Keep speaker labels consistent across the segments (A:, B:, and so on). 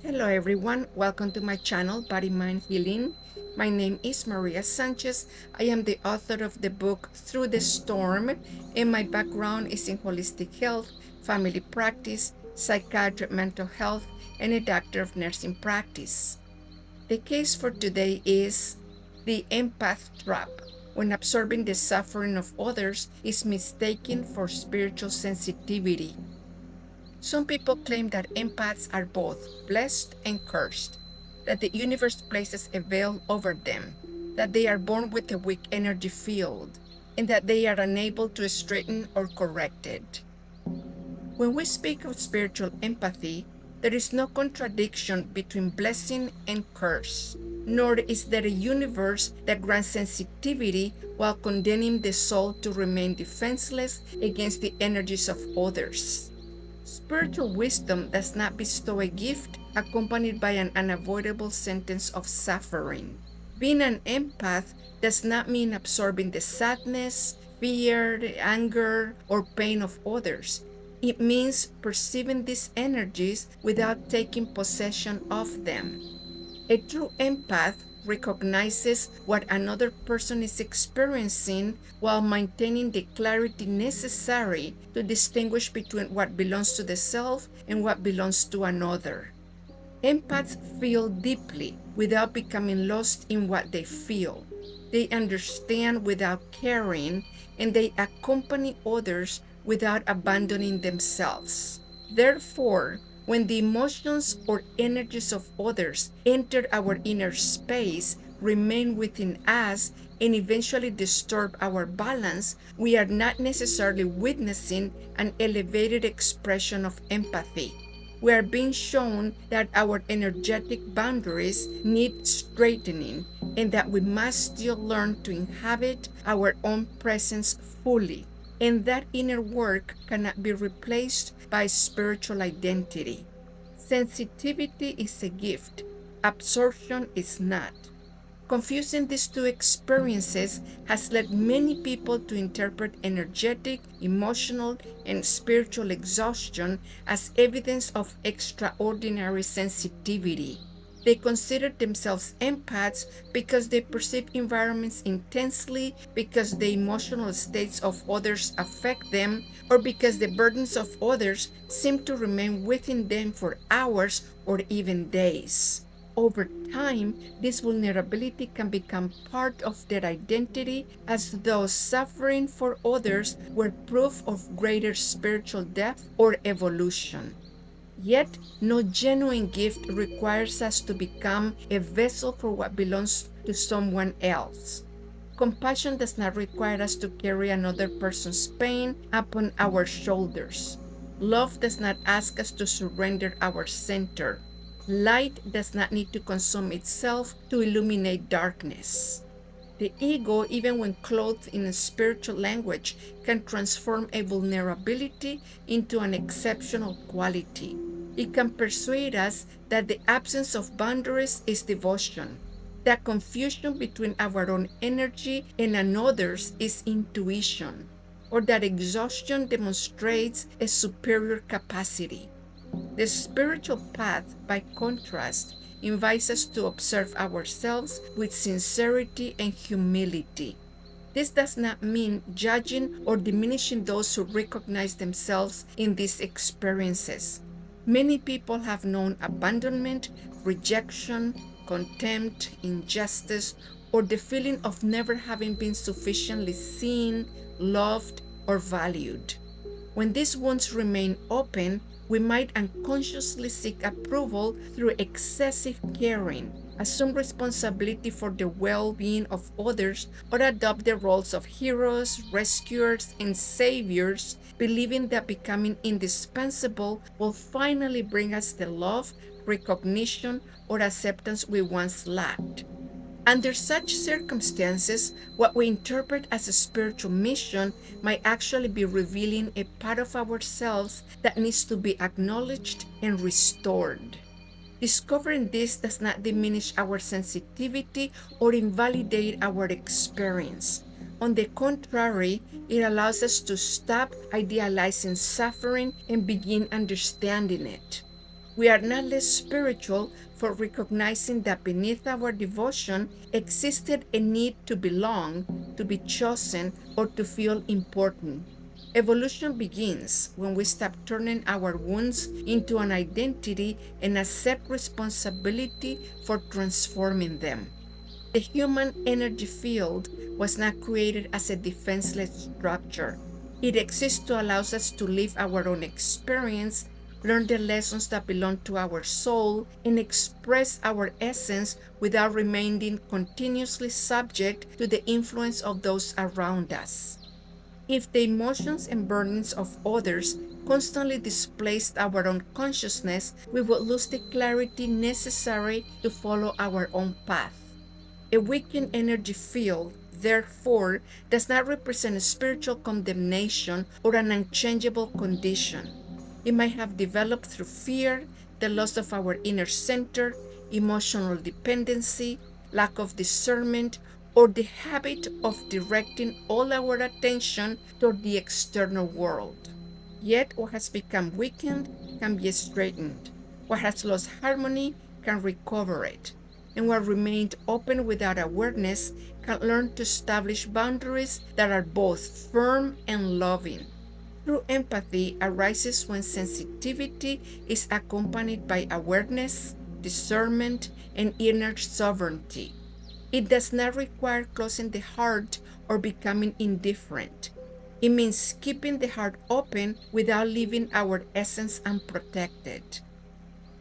A: Hello everyone, welcome to my channel Body Mind Healing. My name is Maria Sanchez. I am the author of the book Through the Storm, and my background is in holistic health, family practice, psychiatry, mental health, and a doctor of nursing practice. The case for today is the empath trap, when absorbing the suffering of others is mistaken for spiritual sensitivity. Some people claim that empaths are both blessed and cursed, that the universe places a veil over them, that they are born with a weak energy field, and that they are unable to straighten or correct it. When we speak of spiritual empathy, there is no contradiction between blessing and curse, nor is there a universe that grants sensitivity while condemning the soul to remain defenseless against the energies of others. Spiritual wisdom does not bestow a gift accompanied by an unavoidable sentence of suffering. Being an empath does not mean absorbing the sadness, fear, the anger, or pain of others. It means perceiving these energies without taking possession of them. A true empath recognizes what another person is experiencing while maintaining the clarity necessary to distinguish between what belongs to the self and what belongs to another. Empaths feel deeply without becoming lost in what they feel. They understand without caring, and they accompany others without abandoning themselves. Therefore, when the emotions or energies of others enter our inner space, remain within us, and eventually disturb our balance, we are not necessarily witnessing an elevated expression of empathy. We are being shown that our energetic boundaries need straightening and that we must still learn to inhabit our own presence fully. And that inner work cannot be replaced by spiritual identity. Sensitivity is a gift, absorption is not. Confusing these two experiences has led many people to interpret energetic, emotional, and spiritual exhaustion as evidence of extraordinary sensitivity. They consider themselves empaths because they perceive environments intensely, because the emotional states of others affect them, or because the burdens of others seem to remain within them for hours or even days. Over time, this vulnerability can become part of their identity, as though suffering for others were proof of greater spiritual depth or evolution. Yet, no genuine gift requires us to become a vessel for what belongs to someone else. Compassion does not require us to carry another person's pain upon our shoulders. Love does not ask us to surrender our center. Light does not need to consume itself to illuminate darkness. The ego, even when clothed in a spiritual language, can transform a vulnerability into an exceptional quality. It can persuade us that the absence of boundaries is devotion, that confusion between our own energy and another's is intuition, or that exhaustion demonstrates a superior capacity. The spiritual path, by contrast, invites us to observe ourselves with sincerity and humility. This does not mean judging or diminishing those who recognize themselves in these experiences. Many people have known abandonment, rejection, contempt, injustice, or the feeling of never having been sufficiently seen, loved, or valued. When these wounds remain open, we might unconsciously seek approval through excessive caring, assume responsibility for the well being of others, or adopt the roles of heroes, rescuers, and saviors, believing that becoming indispensable will finally bring us the love, recognition, or acceptance we once lacked. Under such circumstances, what we interpret as a spiritual mission might actually be revealing a part of ourselves that needs to be acknowledged and restored. Discovering this does not diminish our sensitivity or invalidate our experience. On the contrary, it allows us to stop idealizing suffering and begin understanding it. We are not less spiritual for recognizing that beneath our devotion existed a need to belong, to be chosen, or to feel important. Evolution begins when we stop turning our wounds into an identity and accept responsibility for transforming them. The human energy field was not created as a defenseless structure. It exists to allow us to live our own experience, learn the lessons that belong to our soul, and express our essence without remaining continuously subject to the influence of those around us. If the emotions and burdens of others constantly displaced our own consciousness, we would lose the clarity necessary to follow our own path. A weakened energy field, therefore, does not represent a spiritual condemnation or an unchangeable condition. It might have developed through fear, the loss of our inner center, emotional dependency, lack of discernment, or the habit of directing all our attention toward the external world. Yet, what has become weakened can be straightened. What has lost harmony can recover it, and what remained open without awareness can learn to establish boundaries that are both firm and loving. True empathy arises when sensitivity is accompanied by awareness, discernment, and inner sovereignty. It does not require closing the heart or becoming indifferent. It means keeping the heart open without leaving our essence unprotected.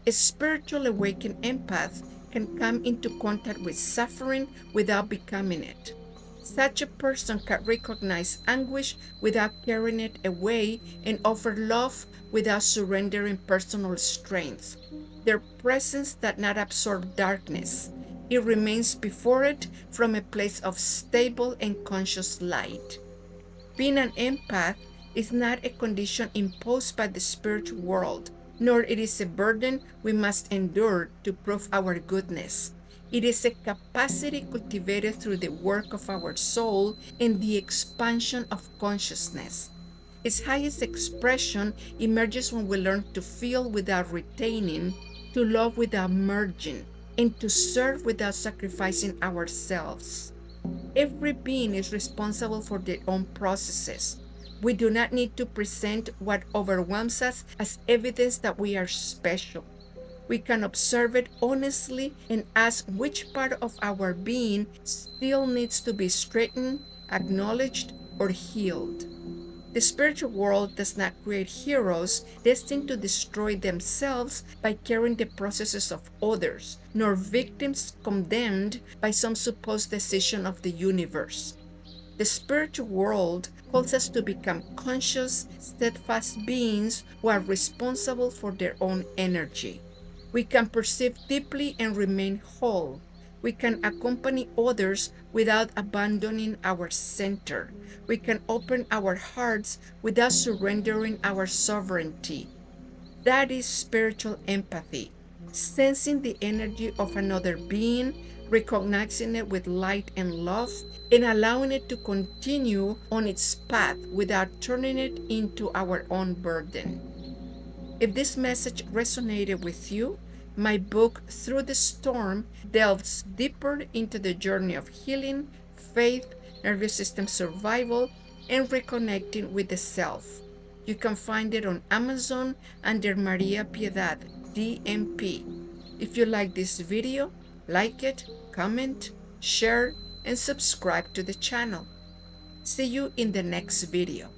A: A spiritual awakened empath can come into contact with suffering without becoming it. Such a person can recognize anguish without carrying it away and offer love without surrendering personal strength. Their presence does not absorb darkness. It remains before it from a place of stable and conscious light. Being an empath is not a condition imposed by the spiritual world, nor it is a burden we must endure to prove our goodness. It is a capacity cultivated through the work of our soul and the expansion of consciousness. Its highest expression emerges when we learn to feel without retaining, to love without merging, and to serve without sacrificing ourselves. Every being is responsible for their own processes. We do not need to present what overwhelms us as evidence that we are special. We can observe it honestly and ask which part of our being still needs to be straightened, acknowledged, or healed. The spiritual world does not create heroes destined to destroy themselves by carrying the processes of others, nor victims condemned by some supposed decision of the universe. The spiritual world calls us to become conscious, steadfast beings who are responsible for their own energy. We can perceive deeply and remain whole. We can accompany others without abandoning our center. We can open our hearts without surrendering our sovereignty. That is spiritual empathy, sensing the energy of another being, recognizing it with light and love, and allowing it to continue on its path without turning it into our own burden. If this message resonated with you, my book, Through the Storm, delves deeper into the journey of healing, faith, nervous system survival, and reconnecting with the self. You can find it on Amazon under Maria Piedad, DMP. If you like this video, like it, comment, share, and subscribe to the channel. See you in the next video.